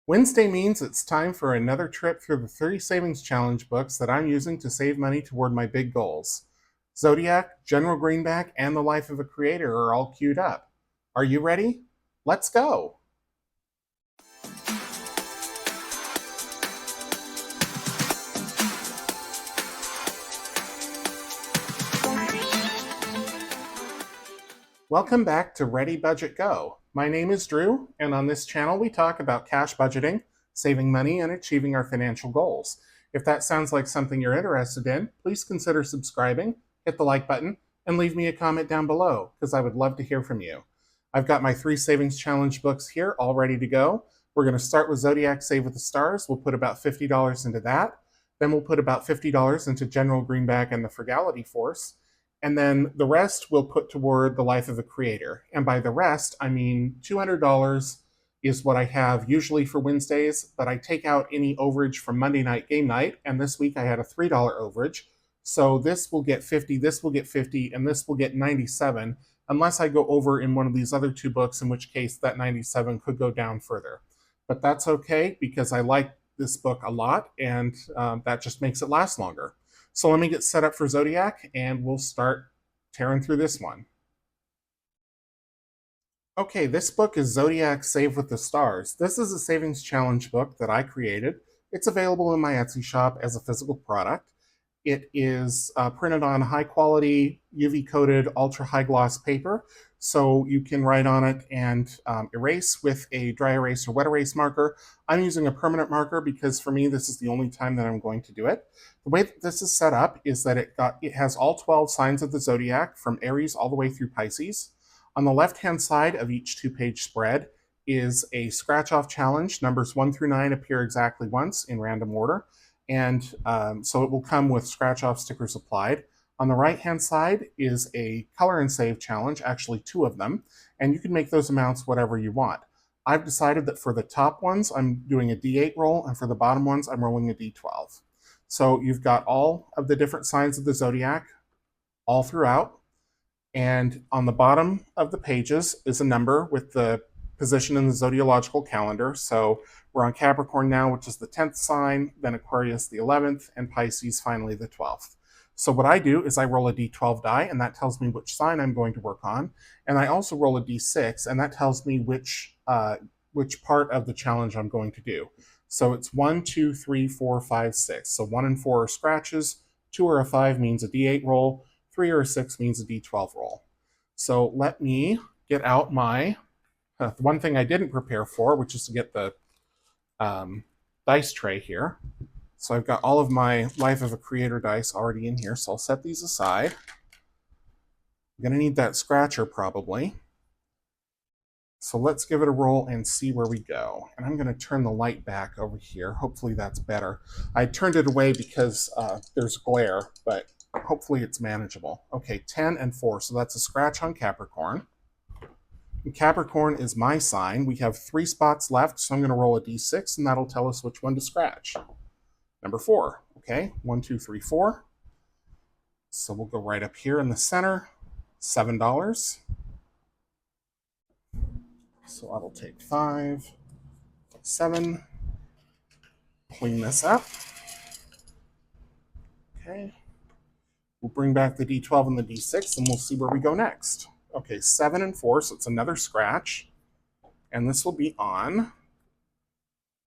Wednesday means it's time for another trip through the 30 Savings Challenge books that I'm using to save money toward my big goals. Zodiac, General Greenback, and The Life of a Creator are all queued up. Are you ready? Let's go! Welcome back to Ready Budget Go. My name is Drew, and on this channel we talk about cash budgeting, saving money, and achieving our financial goals. If that sounds like something you're interested in, please consider subscribing, hit the like button, and leave me a comment down below, because I would love to hear from you. I've got my 3 Savings Challenge books here all ready to go. We're going to start with Zodiac Save with the Stars. We'll put about $50 into that. Then we'll put about $50 into General Greenback and the Frugality Force. And then the rest we'll put toward The Life of a Creator. And by the rest, I mean $200 is what I have usually for Wednesdays, but I take out any overage from Monday night game night. And this week I had a $3 overage. So this will get 50, this will get 50, and this will get 97, unless I go over in one of these other 2 books, in which case that 97 could go down further. But that's okay because I like this book a lot, and that just makes it last longer. So let me get set up for Zodiac, and we'll start tearing through this one. Okay, this book is Zodiac Save with the Stars. This is a savings challenge book that I created. It's available in my Etsy shop as a physical product. It is printed on high quality, UV coated, ultra high gloss paper. So you can write on it and erase with a dry erase or wet erase marker. I'm using a permanent marker because for me, this is the only time that I'm going to do it. The way that this is set up is that it has all 12 signs of the zodiac from Aries all the way through Pisces. On the left-hand side of each 2-page spread is a scratch-off challenge. Numbers 1 through 9 appear exactly once in random order. And so it will come with scratch-off stickers applied. On the right-hand side is a color and save challenge, actually 2 of them, and you can make those amounts whatever you want. I've decided that for the top ones, I'm doing a D8 roll, and for the bottom ones, I'm rolling a D12. So you've got all of the different signs of the zodiac all throughout, and on the bottom of the pages is a number with the position in the zodiological calendar. So we're on Capricorn now, which is the 10th sign, then Aquarius the 11th, and Pisces finally the 12th. So what I do is I roll a d12 die, and that tells me which sign I'm going to work on. And I also roll a d6, and that tells me which part of the challenge I'm going to do. So it's 1, 2, 3, 4, 5, 6. So 1 and 4 are scratches, 2 or a 5 means a d8 roll, 3 or a 6 means a d12 roll. So let me get out my one thing I didn't prepare for, which is to get the dice tray here. So I've got all of my Life of a Creator dice already in here, so I'll set these aside. I'm going to need that scratcher probably. So let's give it a roll and see where we go. And I'm going to turn the light back over here. Hopefully that's better. I turned it away because there's glare, but hopefully it's manageable. Okay, 10 and 4, so that's a scratch on Capricorn. And Capricorn is my sign. We have 3 spots left, so I'm going to roll a d6, and that'll tell us which one to scratch. Number 4. Okay, 1, 2, 3, 4. So we'll go right up here in the center. $7. So that'll take 5, 7. Clean this up. Okay. We'll bring back the d12 and the d6, and we'll see where we go next. Okay, 7 and 4, so it's another scratch. And this will be on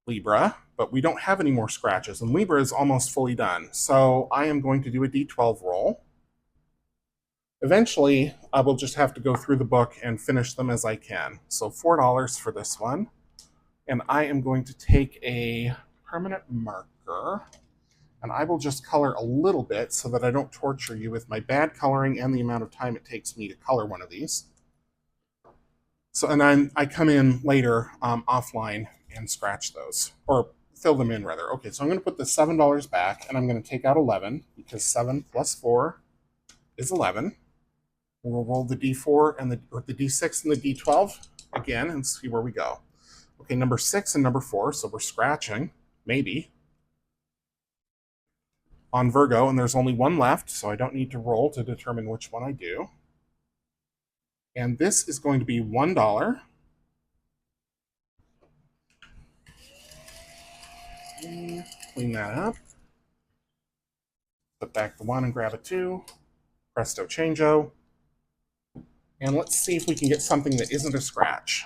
Libra, but we don't have any more scratches, and Libra is almost fully done. So I am going to do a d12 roll. Eventually, I will just have to go through the book and finish them as I can. So $4 for this one. And I am going to take a permanent marker, and I will just color a little bit so that I don't torture you with my bad coloring and the amount of time it takes me to color one of these. So, and then I come in later offline and scratch those, or fill them in rather. Okay, so I'm going to put the $7 back, and I'm going to take out 11, because 7 plus 4 is 11. We'll roll the d4 and the d6 and the d12 again and see where we go. Okay, number 6 and number 4, so we're scratching, maybe, on Virgo, and there's only one left, so I don't need to roll to determine which one I do. And this is going to be $1. Okay, clean that up. Put back the 1 and grab a 2. Presto changeo. And let's see if we can get something that isn't a scratch.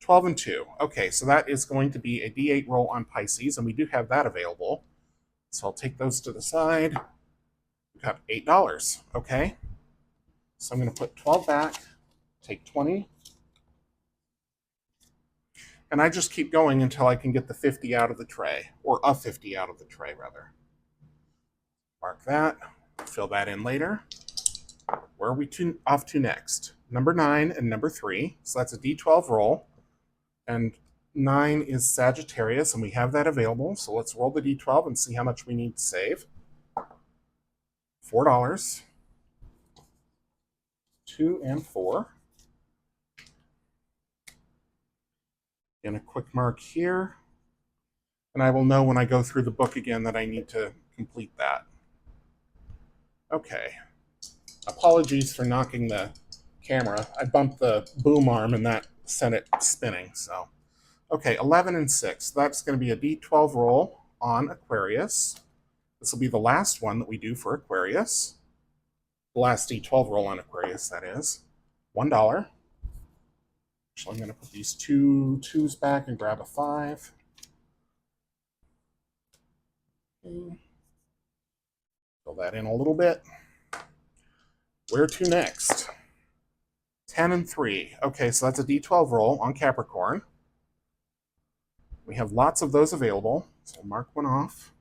12 and 2. Okay, so that is going to be a D8 roll on Pisces, and we do have that available. So I'll take those to the side. We got $8. Okay. So I'm going to put 12 back, take 20. And I just keep going until I can get the 50 out of the tray, or a 50 out of the tray, rather. Mark that. Fill that in later. Where are we off to next? Number 9 and number 3. So that's a D12 roll. And 9 is Sagittarius, and we have that available. So let's roll the D12 and see how much we need to save. $4. 2 and 4. And a quick mark here. And I will know when I go through the book again that I need to complete that. Okay. Apologies for knocking the camera. I bumped the boom arm and that sent it spinning. So, okay, 11 and 6. That's going to be a D12 roll on Aquarius. This will be the last one that we do for Aquarius. The last D12 roll on Aquarius, that is. $1. Actually, I'm going to put these 2 2s back and grab a 5. Okay. Fill that in a little bit. Where to next? 10 and 3. Okay, so that's a D12 roll on Capricorn. We have lots of those available, so I'll mark one off.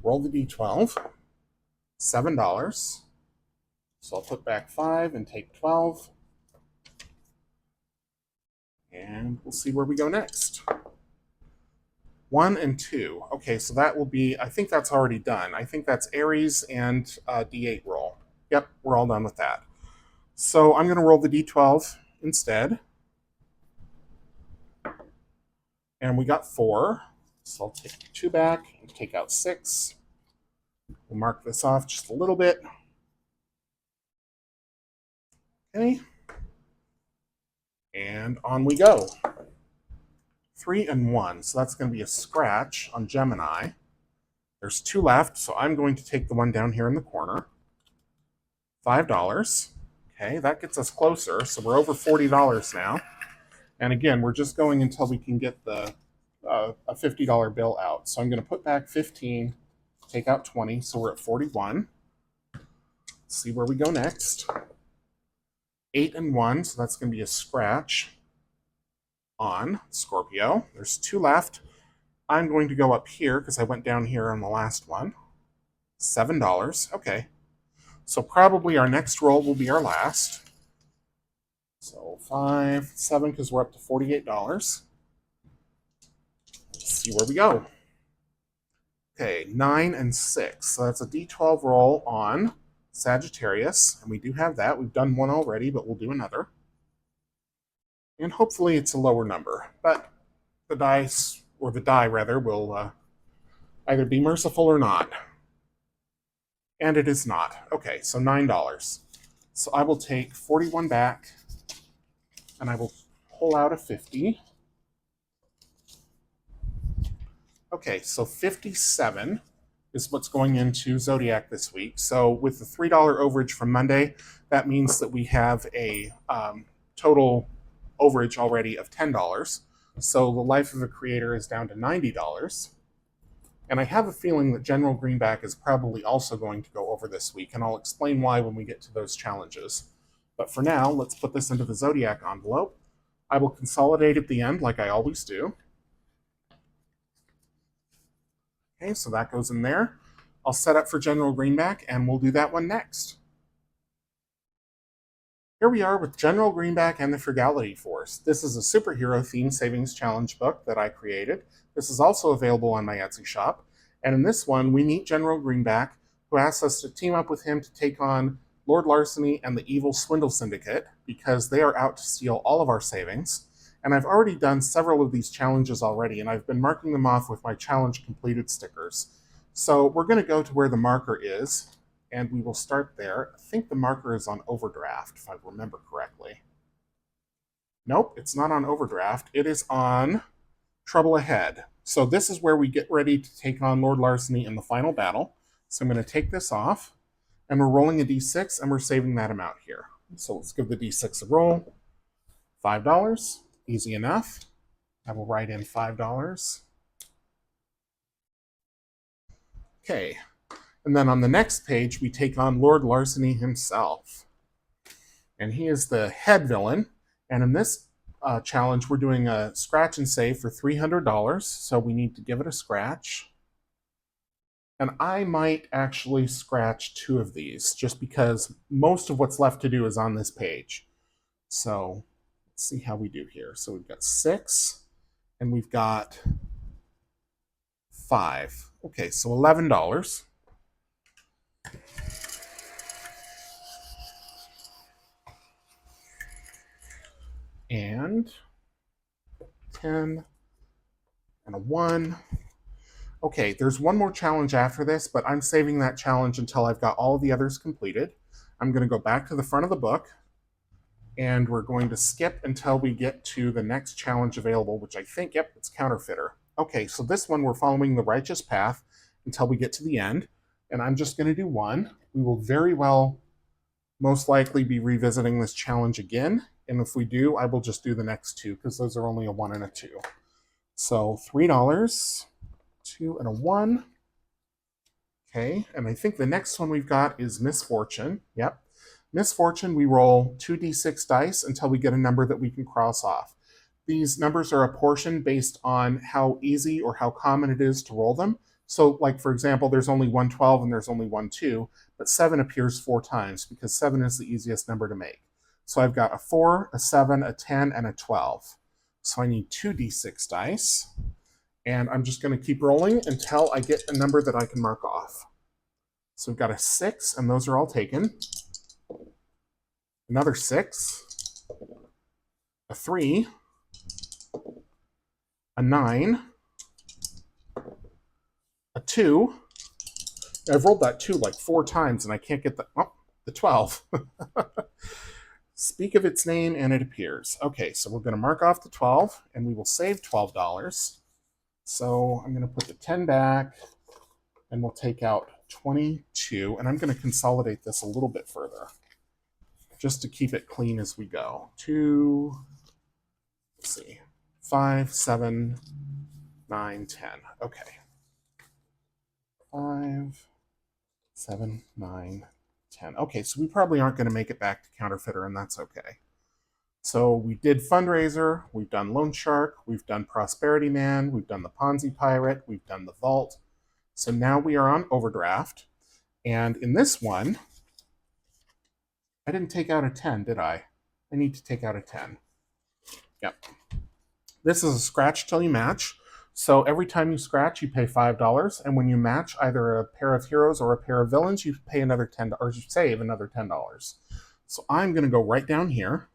Roll the D12. $7. So I'll put back 5 and take 12. And we'll see where we go next. 1 and 2. Okay, so that will be, I think that's already done. I think that's Aries and D8 roll. Yep, we're all done with that. So I'm going to roll the D12 instead. And we got 4. So I'll take 2 back and take out 6. We'll mark this off just a little bit. Okay. And on we go. 3 and 1. So that's going to be a scratch on Gemini. There's 2 left, so I'm going to take the one down here in the corner. $5. Okay, that gets us closer. So we're over $40 now. And again, we're just going until we can get the a $50 bill out. So I'm going to put back 15, take out 20, so we're at 41. Let's see where we go next. 8 and 1, so that's going to be a scratch on Scorpio. There's 2 left. I'm going to go up here because I went down here on the last one. $7. Okay. So probably our next roll will be our last. So 5, 7, because we're up to $48. Let's see where we go. Okay, 9 and 6. So that's a D12 roll on Sagittarius, and we do have that. We've done one already, but we'll do another. And hopefully it's a lower number, but the dice, or the die rather, will either be merciful or not. And it is not. Okay, so $9. So I will take 41 back, and I will pull out a 50. Okay, so 57 is what's going into Zodiac this week. So with the $3 overage from Monday, that means that we have a total overage already of $10. So the life of a creator is down to $90. And I have a feeling that General Greenback is probably also going to go over this week, and I'll explain why when we get to those challenges. But for now, let's put this into the Zodiac envelope. I will consolidate at the end like I always do. Okay, so that goes in there. I'll set up for General Greenback, and we'll do that one next. Here we are with General Greenback and the Frugality Force. This is a superhero-themed savings challenge book that I created. This is also available on my Etsy shop. And in this one, we meet General Greenback, who asks us to team up with him to take on Lord Larceny and the evil Swindle Syndicate, because they are out to steal all of our savings. And I've already done several of these challenges already, and I've been marking them off with my challenge completed stickers. So we're going to go to where the marker is, and we will start there. I think the marker is on overdraft, if I remember correctly. Nope, it's not on overdraft. It is on trouble ahead. So this is where we get ready to take on Lord Larceny in the final battle. So I'm going to take this off, and we're rolling a d6, and we're saving that amount here. So let's give the d6 a roll. $5. Easy enough. I will write in $5. Okay. And then on the next page, we take on Lord Larceny himself. And he is the head villain. And in this challenge, we're doing a scratch and save for $300. So we need to give it a scratch. And I might actually scratch 2 of these, just because most of what's left to do is on this page. So let's see how we do here. So we've got 6, and we've got 5. Okay, so $11. And 10 and a 1. Okay, there's one more challenge after this, but I'm saving that challenge until I've got all of the others completed. I'm going to go back to the front of the book, and we're going to skip until we get to the next challenge available, which I think, yep, it's Counterfeiter. Okay, so this one we're following the righteous path until we get to the end, and I'm just going to do 1. We will very well most likely be revisiting this challenge again, and if we do, I will just do the next 2, because those are only a 1 and a 2. So $3, 2 and a 1. Okay, and I think the next one we've got is Misfortune. Yep. Misfortune, we roll 2d6 dice until we get a number that we can cross off. These numbers are apportioned based on how easy or how common it is to roll them. So, like, for example, there's only 112 and there's only 12, but 7 appears 4 times because 7 is the easiest number to make. So I've got a 4, a 7, a 10, and a 12. So I need 2d6 dice. And I'm just going to keep rolling until I get a number that I can mark off. So we've got a 6, and those are all taken. Another 6, a 3, a 9, a 2. I've rolled that 2 like 4 times, and I can't get the 12. Speak of its name, and it appears. Okay, so we're going to mark off the 12, and we will save $12. So I'm going to put the 10 back, and we'll take out 22, and I'm going to consolidate this a little bit further, just to keep it clean as we go. 2, let's see, 5, 7, 9, 10. Okay. 5, 7, 9, 10. Okay, so we probably aren't going to make it back to Counterfeiter, and that's okay. So we did Fundraiser, we've done Loan Shark, we've done Prosperity Man, we've done the Ponzi Pirate, we've done the Vault. So now we are on Overdraft. And in this one, I didn't take out a 10, did I? I need to take out a 10. Yep. This is a scratch till you match. So every time you scratch, you pay $5. And when you match either a pair of heroes or a pair of villains, you pay another $10, or you save another $10. So I'm going to go right down here.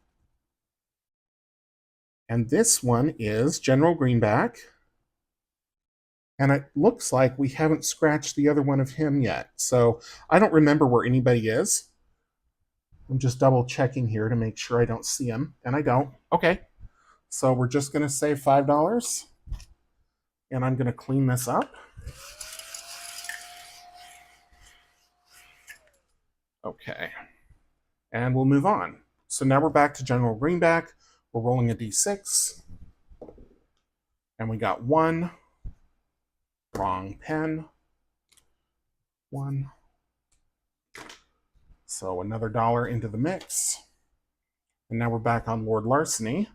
And this one is General Greenback. And it looks like we haven't scratched the other one of him yet. So I don't remember where anybody is. I'm just double checking here to make sure I don't see him. And I don't. Okay. So we're just going to save $5. And I'm going to clean this up. Okay. And we'll move on. So now we're back to General Greenback. We're rolling a d6. And we got 1. Wrong pen. 1. So another $1 into the mix. And now we're back on Lord Larceny,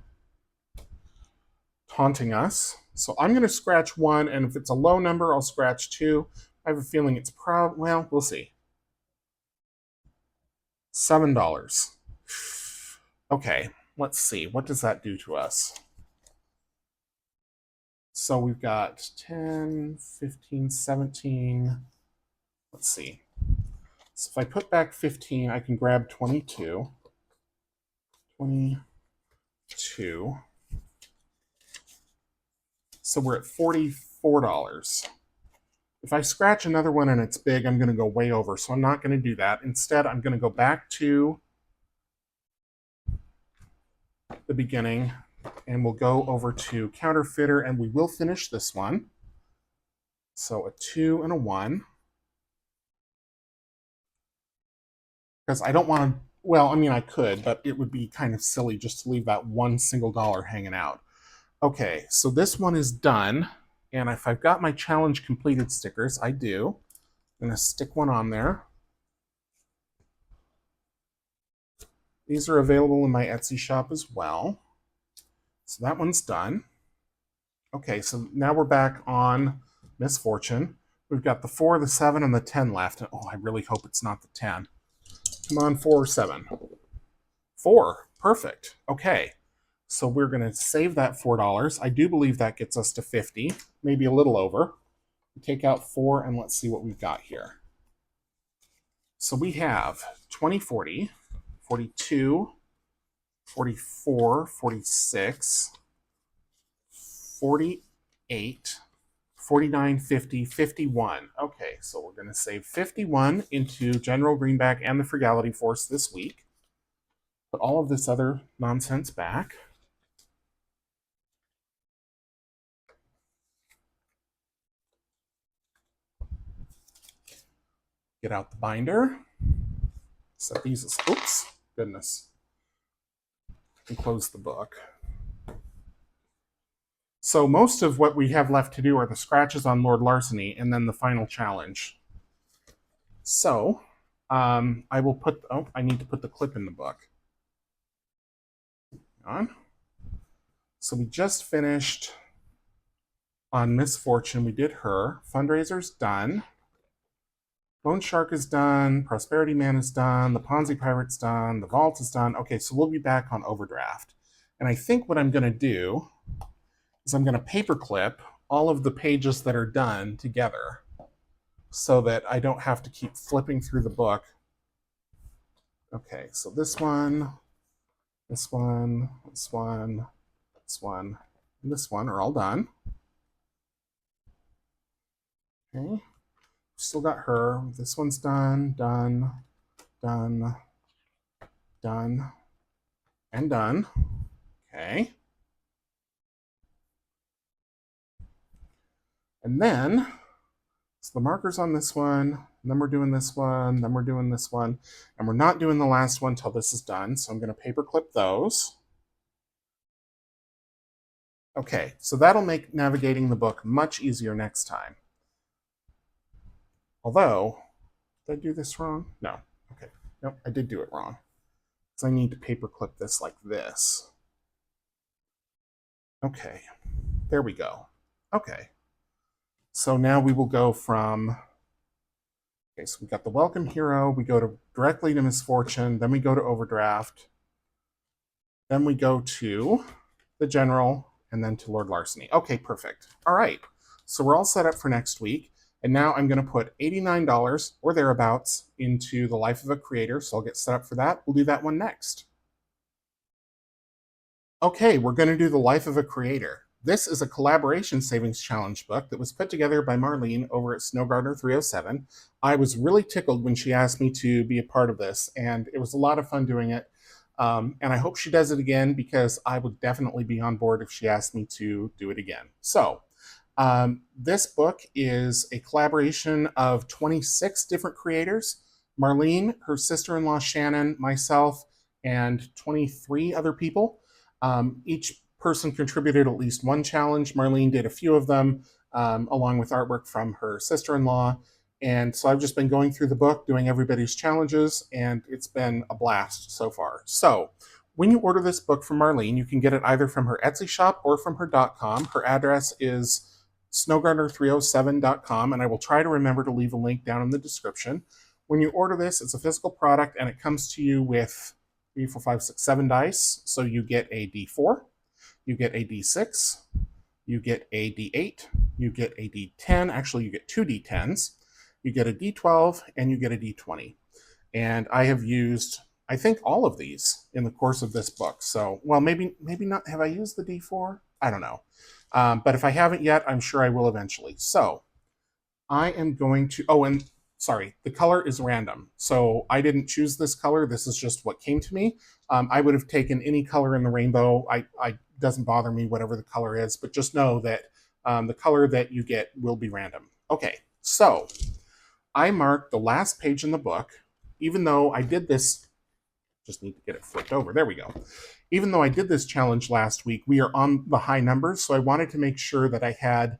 taunting us. So I'm going to scratch 1, and if it's a low number, I'll scratch 2. I have a feeling it's well, we'll see. $7. Okay, let's see. What does that do to us? So we've got 10, 15, 17. Let's see. So if I put back 15, I can grab 22. 22. So we're at $44. If I scratch another one and it's big, I'm going to go way over. So I'm not going to do that. Instead, I'm going to go back to the beginning, and we'll go over to counterfeiter, and we will finish this one. So a 2 and a 1. Because I don't want to, well, I mean, I could, but it would be kind of silly just to leave that one single dollar hanging out. Okay, so this one is done. And if I've got my challenge completed stickers, I do. I'm going to stick one on there. These are available in my Etsy shop as well. So that one's done. Okay, so now we're back on Misfortune. We've got the 4, the 7, and the 10 left. Oh, I really hope it's not the 10. Come on, 4 or 7. 4. Perfect. Okay. So we're going to save that $4. I do believe that gets us to 50, maybe a little over. Take out 4 and let's see what we've got here. So we have 20, 40, 42, 44, 46, 48, 49, 50, 51. Okay, so we're going to save 51 into General Greenback and the Frugality Force this week. Put all of this other nonsense back. Get out the binder. Set these as, oops, goodness. And close the book. So most of what we have left to do are the scratches on Lord Larceny and then the final challenge. So I will put, oh, I need to put the clip in the book. On. So we just finished on Misfortune. We did her. Fundraiser's done. Loan Shark is done. Prosperity Man is done. The Ponzi Pirate's done. The Vault is done. Okay, so we'll be back on Overdraft. And I think what I'm going to do is I'm going to paperclip all of the pages that are done together so that I don't have to keep flipping through the book. Okay, so this one, this one, this one, this one, and this one are all done. Okay. Still got her. This one's done, done, done, done, and done. Okay. And then, so the marker's on this one, and then we're doing this one, then we're doing this one, and we're not doing the last one till this is done, so I'm going to paperclip those. Okay, so that'll make navigating the book much easier next time. Although, did I do this wrong? No. Okay. Nope, I did do it wrong. So I need to paperclip this like this. Okay. There we go. Okay. So now we will go from, okay, so we got the Welcome Hero, we go directly to Misfortune, then we go to Overdraft, then we go to the General, and then to Lord Larceny. Okay, perfect. All right. So we're all set up for next week. And now I'm going to put $89 or thereabouts into the Life of a Creator. So I'll get set up for that. We'll do that one next. Okay, we're going to do the Life of a Creator. This is a collaboration savings challenge book that was put together by Marlene over at Snowgardener 307. I was really tickled when she asked me to be a part of this, and it was a lot of fun doing it. And I hope she does it again because I would definitely be on board if she asked me to do it again. So this book is a collaboration of 26 different creators. Marlene, her sister-in-law Shannon, myself, and 23 other people. Each person contributed at least one challenge. Marlene did a few of them, along with artwork from her sister-in-law. And so I've just been going through the book, doing everybody's challenges, and it's been a blast so far. So when you order this book from Marlene, you can get it either from her Etsy shop or from her .com. Her address is snowgardener307.com, and I will try to remember to leave a link down in the description. When you order this, it's a physical product, and it comes to you with 3, 4, 5, 6, 7 dice. So you get a D4, you get a D6, you get a D8, you get a D10. Actually, you get 2 D10s. You get a D12, and you get a D20. And I have used, I think, all of these in the course of this book. So, well, maybe not. Have I used the D4? I don't know. But if I haven't yet, I'm sure I will eventually. So I am going to, oh, and sorry, the color is random. So I didn't choose this color. This is just what came to me. I would have taken any color in the rainbow. I doesn't bother me whatever the color is, but just know that the color that you get will be random. Okay, so I marked the last page in the book, even though I did this, just need to get it flipped over. There we go. Even though I did this challenge last week, we are on the high numbers, so I wanted to make sure that I had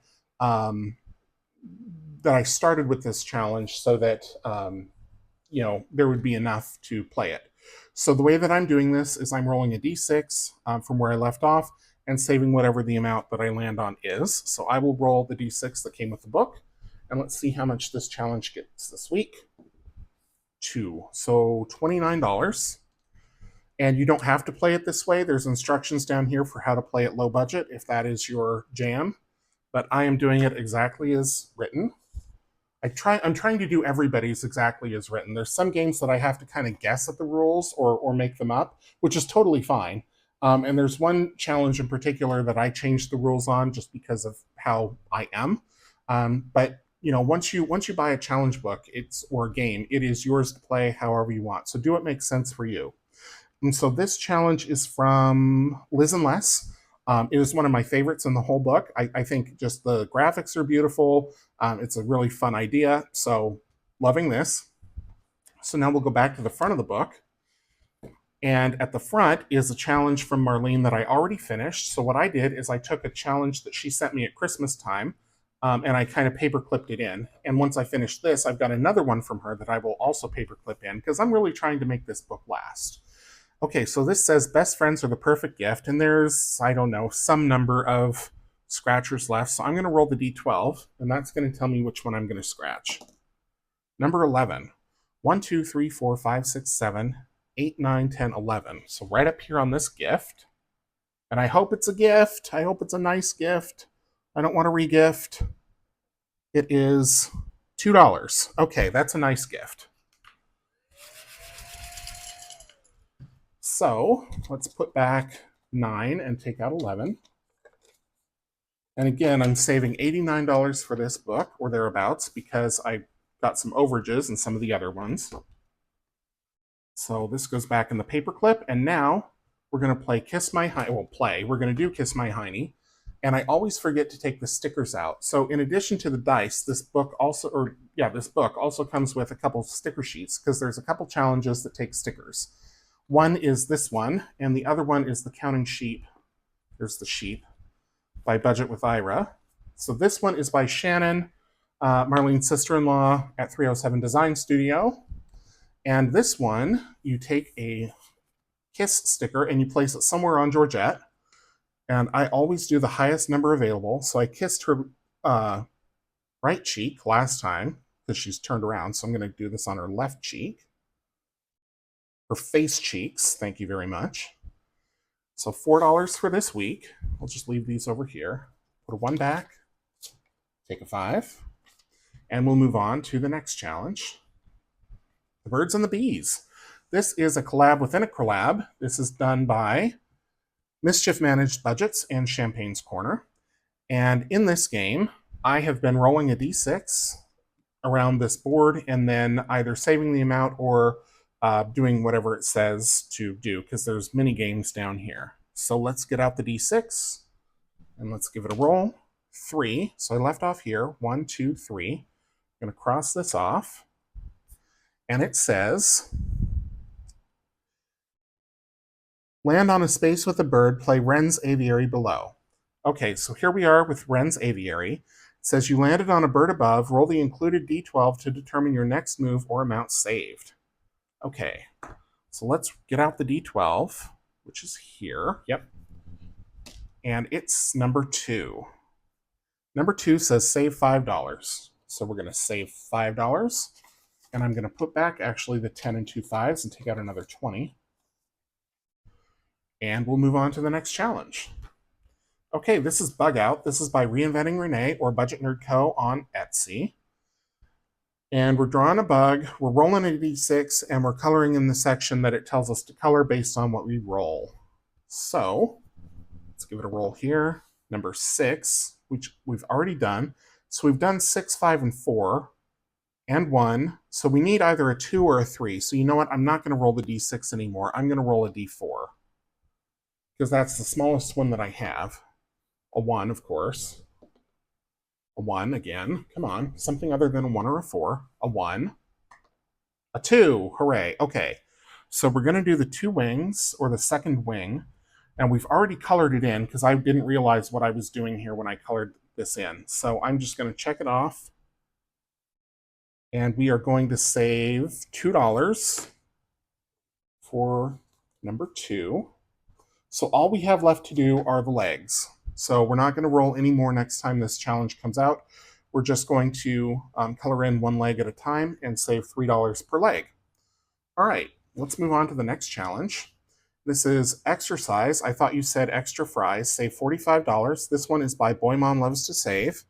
that I started with this challenge so that there would be enough to play it. So the way that I'm doing this is I'm rolling a d6 from where I left off and saving whatever the amount that I land on is. So I will roll the d6 that came with the book, and let's see how much this challenge gets this week. 2, so $29. And you don't have to play it this way. There's instructions down here for how to play it low budget if that is your jam. But I am doing it exactly as written. I'm trying to do everybody's exactly as written. There's some games that I have to kind of guess at the rules or make them up, which is totally fine. And there's one challenge in particular that I changed the rules on just because of how I am. But once you buy a challenge book, or a game, it is yours to play however you want. So do what makes sense for you. And so this challenge is from Liz and Les. It is one of my favorites in the whole book. I think just the graphics are beautiful. It's a really fun idea. So loving this. So now we'll go back to the front of the book. And at the front is a challenge from Marlene that I already finished. So what I did is I took a challenge that she sent me at Christmas time, and I kind of paper clipped it in. And once I finish this, I've got another one from her that I will also paper clip in because I'm really trying to make this book last. Okay, so this says best friends are the perfect gift, and there's, I don't know, some number of scratchers left. So I'm going to roll the d12, and that's going to tell me which one I'm going to scratch. Number 11. 1, 2, 3, 4, 5, 6, 7, 8, 9, 10, 11. So right up here on this gift. And I hope it's a gift. I hope it's a nice gift. I don't want to re-gift. It is $2. Okay, that's a nice gift. So let's put back 9 and take out 11. And again, I'm saving $89 for this book or thereabouts because I got some overages in some of the other ones. So this goes back in the paperclip, and now we're going to play Kiss My Hiney. We're going to do Kiss My Hiney. And I always forget to take the stickers out. So in addition to the dice, this book also comes with a couple sticker sheets because there's a couple challenges that take stickers. One is this one, and the other one is the Counting Sheep. There's the sheep by Budget with IRA. So this one is by Shannon, Marlene's sister-in-law at 307 Design Studio. And this one, you take a kiss sticker and you place it somewhere on Georgette. And I always do the highest number available. So I kissed her right cheek last time because she's turned around. So I'm going to do this on her left cheek. Her face cheeks, thank you very much. So $4 for this week. I'll just leave these over here. Put a 1 back, take a 5, and we'll move on to the next challenge. The Birds and the Bees. This is a collab within a collab. This is done by Mischief Managed Budgets and Champagne's Corner. And in this game, I have been rolling a d6 around this board and then either saving the amount or doing whatever it says to do, because there's mini games down here. So let's get out the d6 and let's give it a roll. 3. So I left off here. 1, 2, 3. I'm going to cross this off. And it says, land on a space with a bird, play Wren's Aviary below. Okay, so here we are with Wren's Aviary. It says you landed on a bird above, roll the included d12 to determine your next move or amount saved. Okay, so let's get out the d12, which is here. Yep. And it's number 2. Number 2 says save $5. So we're going to save $5. And I'm going to put back actually the 10 and 2 5s and take out another 20. And we'll move on to the next challenge. Okay, this is Bug Out. This is by Reinventing Renee or Budget Nerd Co. on Etsy. And we're drawing a bug, we're rolling a d6, and we're coloring in the section that it tells us to color based on what we roll. So let's give it a roll here. Number 6, which we've already done. So we've done 6, 5, and 4. and 1. So we need either a 2 or a 3. So you know what? I'm not going to roll the d6 anymore. I'm going to roll a d4 because that's the smallest one that I have. A 1, of course. A 1 again. Come on. Something other than a 1 or a 4. A 1. A 2. Hooray. Okay. So we're going to do the 2 wings, or the second wing. And we've already colored it in because I didn't realize what I was doing here when I colored this in. So I'm just going to check it off. And we are going to save $2 for number 2. So all we have left to do are the legs. So we're not going to roll any more next time this challenge comes out. We're just going to color in one leg at a time and save $3 per leg. All right, let's move on to the next challenge. This is exercise. I thought you said extra fries. Save $45. This one is by Boy Mom Loves to Save.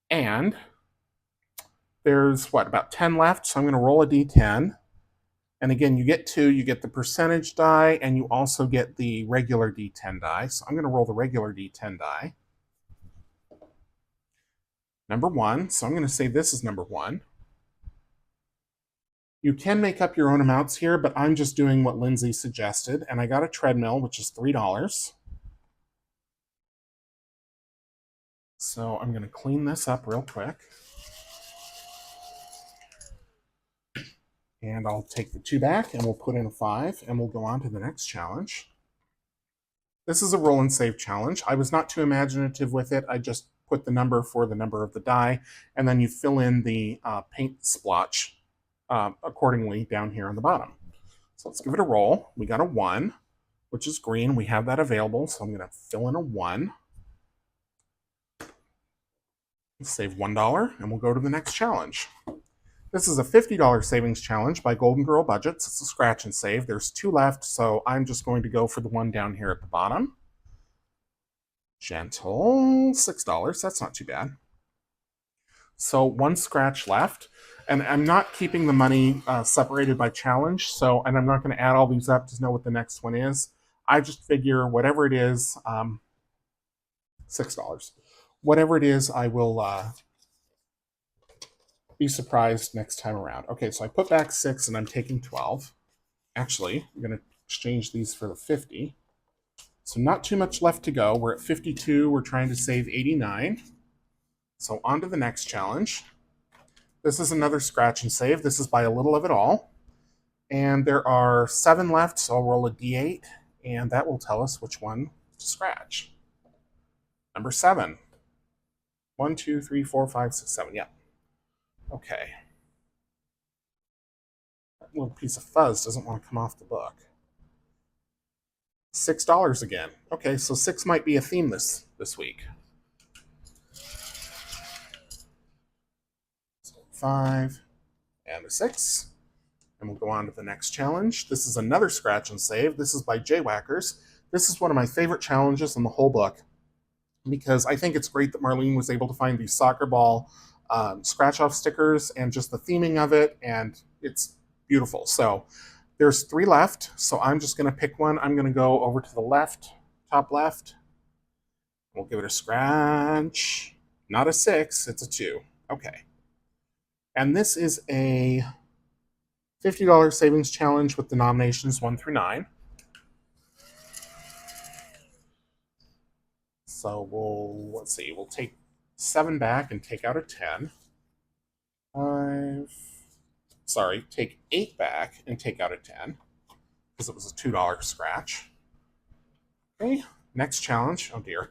And there's, about 10 left, so I'm going to roll a d10. And again, you get 2, you get the percentage die, and you also get the regular d10 die. So I'm going to roll the regular d10 die. Number 1, so I'm going to say this is number 1. You can make up your own amounts here, but I'm just doing what Lindsay suggested, and I got a treadmill, which is $3. So I'm going to clean this up real quick. And I'll take the 2 back, and we'll put in a 5, and we'll go on to the next challenge. This is a roll and save challenge. I was not too imaginative with it. I just put the number for the number of the die, and then you fill in the paint splotch accordingly down here on the bottom. So let's give it a roll. We got a 1, which is green. We have that available, so I'm going to fill in a 1. Save $1, and we'll go to the next challenge. This is a $50 savings challenge by Golden Girl Budgets. It's a scratch and save. There's 2 left, so I'm just going to go for the one down here at the bottom. Gentle, $6. That's not too bad. So 1 scratch left, and I'm not keeping the money separated by challenge, and I'm not going to add all these up to know what the next one is. I just figure whatever it is, $6. Whatever it is, I will be surprised next time around. Okay, so I put back 6 and I'm taking 12. Actually, I'm going to exchange these for the 50. So not too much left to go. We're at 52. We're trying to save 89. So on to the next challenge. This is another scratch and save. This is by A Little of It All. And there are 7 left, so I'll roll a d8, and that will tell us which one to scratch. Number 7. 1, 2, 3, 4, 5, 6, 7. Yeah. Okay. That little piece of fuzz doesn't want to come off the book. $6 again. Okay, so 6 might be a theme this week. So 5 and a 6. And we'll go on to the next challenge. This is another scratch and save. This is by Jaywhackers. This is one of my favorite challenges in the whole book because I think it's great that Marlene was able to find these soccer ball scratch-off stickers and just the theming of it, and it's beautiful. So there's 3 left, so I'm just going to pick one. I'm going to go over to the left, top left. We'll give it a scratch. Not a 6, it's a 2. Okay. And this is a $50 savings challenge with denominations 1 through 9. So we'll take 7 back and take out a 10. Take 8 back and take out a 10 because it was a $2 scratch. Okay, next challenge. Oh dear.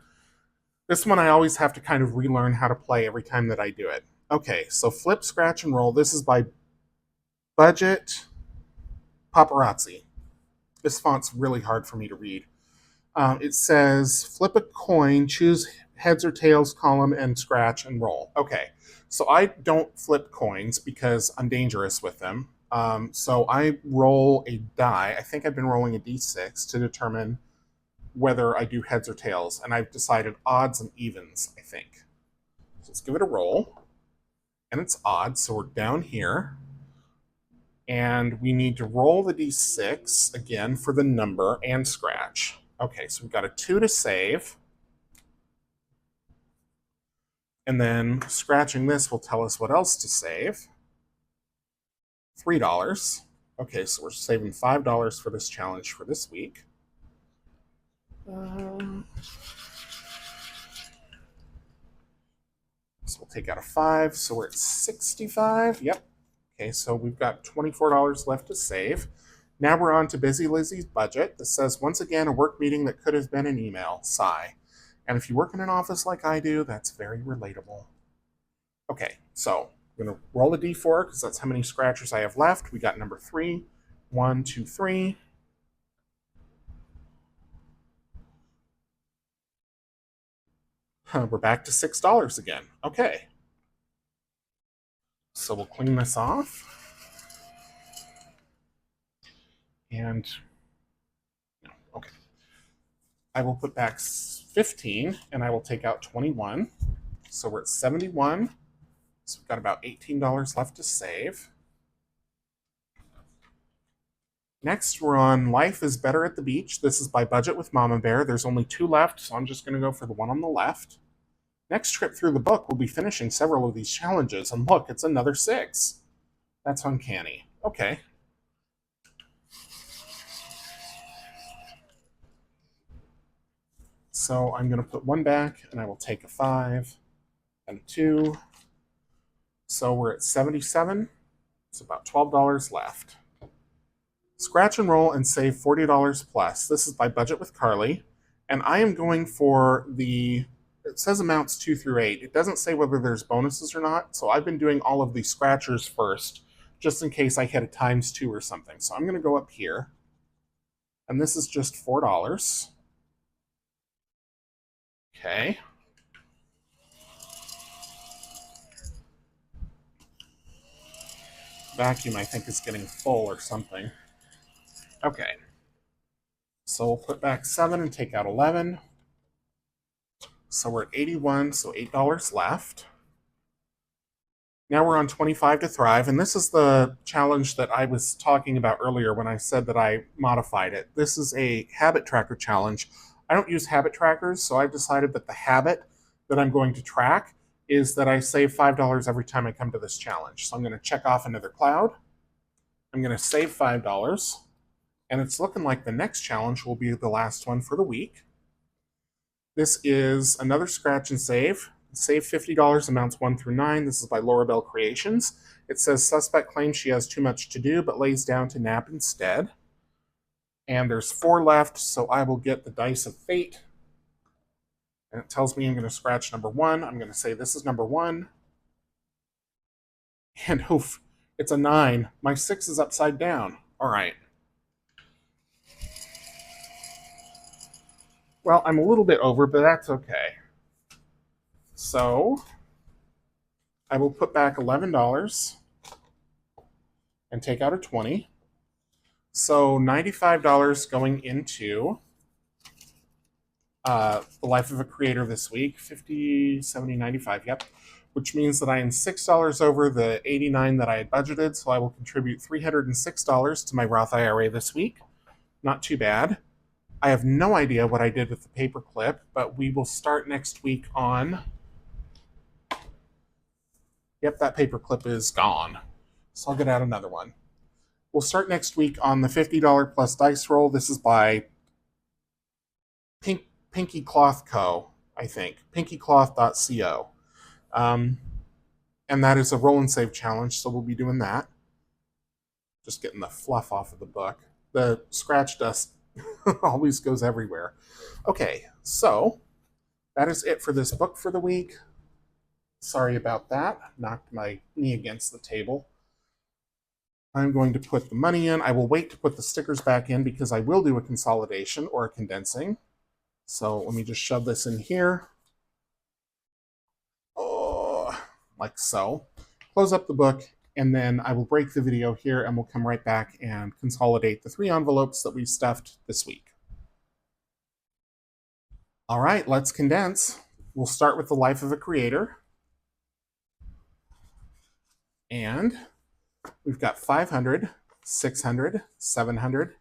This one I always have to kind of relearn how to play every time that I do it. Okay, so flip, scratch, and roll. This is by Budget Paparazzi. This font's really hard for me to read. It says flip a coin, choose heads or tails column, and scratch and roll. Okay, so I don't flip coins because I'm dangerous with them. So I roll a die. I think I've been rolling a d6 to determine whether I do heads or tails, and I've decided odds and evens, I think. So let's give it a roll. And it's odds, so we're down here. And we need to roll the d6 again for the number and scratch. Okay, so we've got a 2 to save. And then scratching this will tell us what else to save. $3. Okay, so we're saving $5 for this challenge for this week. So we'll take out a 5, so we're at 65. Yep. Okay, so we've got $24 left to save. Now we're on to Busy Lizzie's budget. This says, once again, a work meeting that could have been an email. Sigh. And if you work in an office like I do, that's very relatable. Okay, so I'm going to roll a d4 because that's how many scratchers I have left. We got number 3. 1, 2, 3. We're back to $6 again. Okay. So we'll clean this off. And, okay. I will put back 15, and I will take out 21. So we're at 71. So we've got about $18 left to save. Next, we're on Life is Better at the Beach. This is by Budget with Mama Bear. There's only 2 left, so I'm just going to go for the one on the left. Next trip through the book, we'll be finishing several of these challenges. And look, it's another 6. That's uncanny. Okay. So I'm going to put 1 back, and I will take a 5 and a 2. So we're at 77. It's about $12 left. Scratch and roll and save $40 plus. This is by Budget with Carly. And I am going for the, it says amounts 2 through 8. It doesn't say whether there's bonuses or not. So I've been doing all of the scratchers first, just in case I hit a ×2 or something. So I'm going to go up here. And this is just $4. Okay. Vacuum, I think, is getting full or something. Okay. So we'll put back 7 and take out 11. So we're at 81, so $8 left. Now we're on 25 to Thrive, and this is the challenge that I was talking about earlier when I said that I modified it. This is a habit tracker challenge. I don't use habit trackers, so I've decided that the habit that I'm going to track is that I save $5 every time I come to this challenge. So I'm going to check off another cloud. I'm going to save $5, and it's looking like the next challenge will be the last one for the week. This is another scratch and save. Save $50, amounts 1 through 9. This is by Laura Bell Creations. It says suspect claims she has too much to do, but lays down to nap instead. And there's 4 left, so I will get the Dice of Fate. And it tells me I'm going to scratch number 1. I'm going to say this is number 1. And oof, it's a 9. My 6 is upside down. All right. Well, I'm a little bit over, but that's okay. So I will put back $11 and take out a 20. So $95 going into the Life of a Creator this week. 50, 70, 95, yep. Which means that I am $6 over the 89 that I had budgeted, so I will contribute $306 to my Roth IRA this week. Not too bad. I have no idea what I did with the paperclip, but we will start next week on... Yep, that paperclip is gone. So I'll get out another one. We'll start next week on the $50 plus dice roll. This is by Pinky Cloth Co., I think. pinkycloth.co. And that is a roll and save challenge, so we'll be doing that. Just getting the fluff off of the book. The scratch dust always goes everywhere. Okay, so that is it for this book for the week. Sorry about that. Knocked my knee against the table. I'm going to put the money in. I will wait to put the stickers back in because I will do a consolidation or a condensing. So let me just shove this in here. Oh, like so. Close up the book, and then I will break the video here, and we'll come right back and consolidate the 3 envelopes that we stuffed this week. All right, let's condense. We'll start with the Life of a Creator. And we've got 500, 600, 700,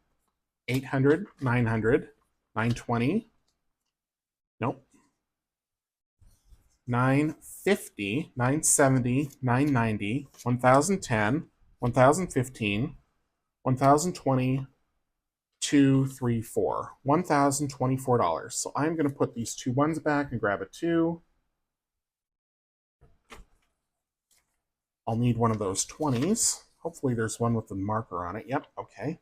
800, 900, 920. Nope. 950, 970, 990, 1010, 1015, 1020, 2, 3, 4. $1,024. So I'm going to put these two ones back and grab a 2. I'll need one of those 20s. Hopefully there's one with the marker on it. Yep, okay.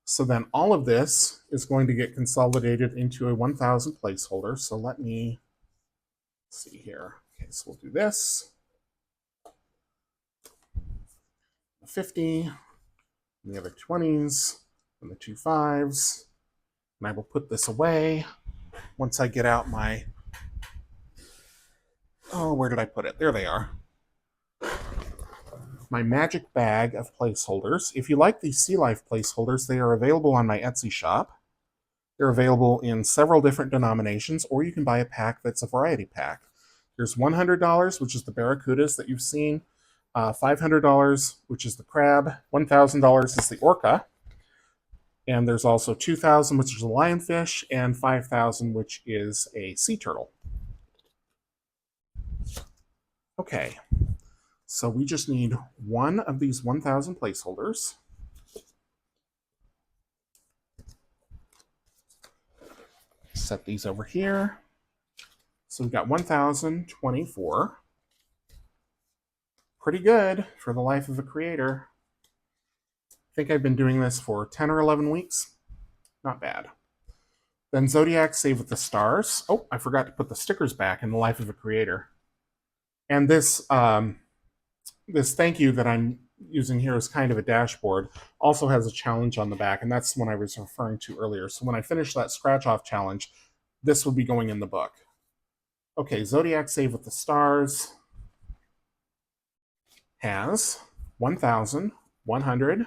So then all of this is going to get consolidated into a 1,000 placeholder. So let me see here. Okay, so we'll do this. 50, and the other 20s, and the two 5s. And I will put this away once I get out my... Oh, where did I put it? There they are. My magic bag of placeholders. If you like these Sea Life placeholders, they are available on my Etsy shop. They're available in several different denominations, or you can buy a pack that's a variety pack. There's $100, which is the barracudas that you've seen, $500, which is the crab, $1,000 is the orca, and there's also $2,000, which is a lionfish, and $5,000, which is a sea turtle. Okay, so we just need one of these 1,000 placeholders. Set these over here. So we've got 1,024. Pretty good for the life of a creator. I think I've been doing this for 10 or 11 weeks. Not bad. Then Zodiac Save with the Stars. Oh, I forgot to put the stickers back in the life of a creator. And this this thank you that I'm using here is kind of a dashboard. Also has a challenge on the back, and that's one I was referring to earlier. So when I finish that scratch-off challenge, this will be going in the book. Okay, Zodiac Save with the Stars has 1,000, 100,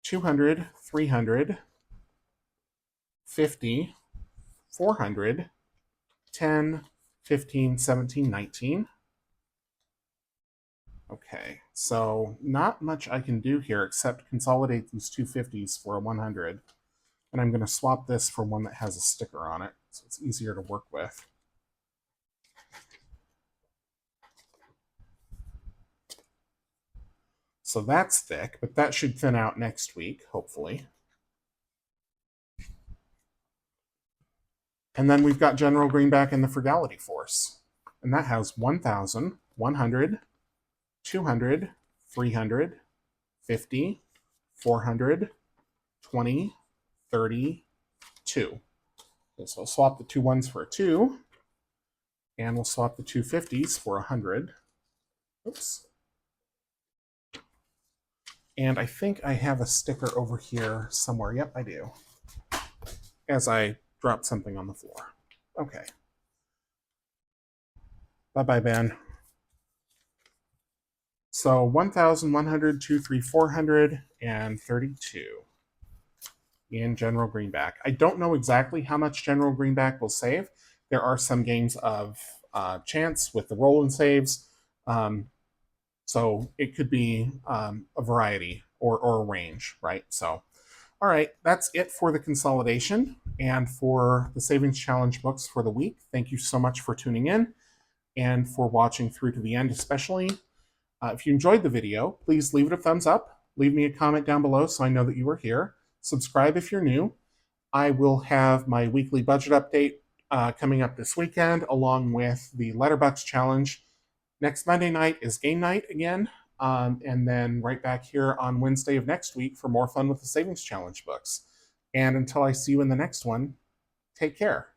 200, 300, 50, 400, 10, 15, 17, 19. Okay, so not much I can do here except consolidate these two 50s for a 100. And I'm going to swap this for one that has a sticker on it, so it's easier to work with. So that's thick, but that should thin out next week, hopefully. And then we've got General Greenback and the Frugality Force. And that has 1,000, 100, 200, 300, 50, 400, 20, 30, 2. Okay, so I'll swap the two ones for a 2. And we'll swap the two 50s for 100. Oops. And I think I have a sticker over here somewhere. Yep, I do. As I dropped something on the floor. Okay. Bye-bye, Ben. So 1,100, 2, 3, 400, and 32 in General Greenback. I don't know exactly how much General Greenback will save. There are some games of chance with the roll and saves. So it could be a variety or a range, right? So, all right, that's it for the consolidation and for the Savings Challenge books for the week. Thank you so much for tuning in and for watching through to the end, especially. If you enjoyed the video, please leave it a thumbs up. Leave me a comment down below so I know that you were here. Subscribe if you're new. I will have my weekly budget update coming up this weekend, along with the Letterboxd Challenge. Next Monday night is game night again, and then right back here on Wednesday of next week for more fun with the Savings Challenge books. And until I see you in the next one, take care.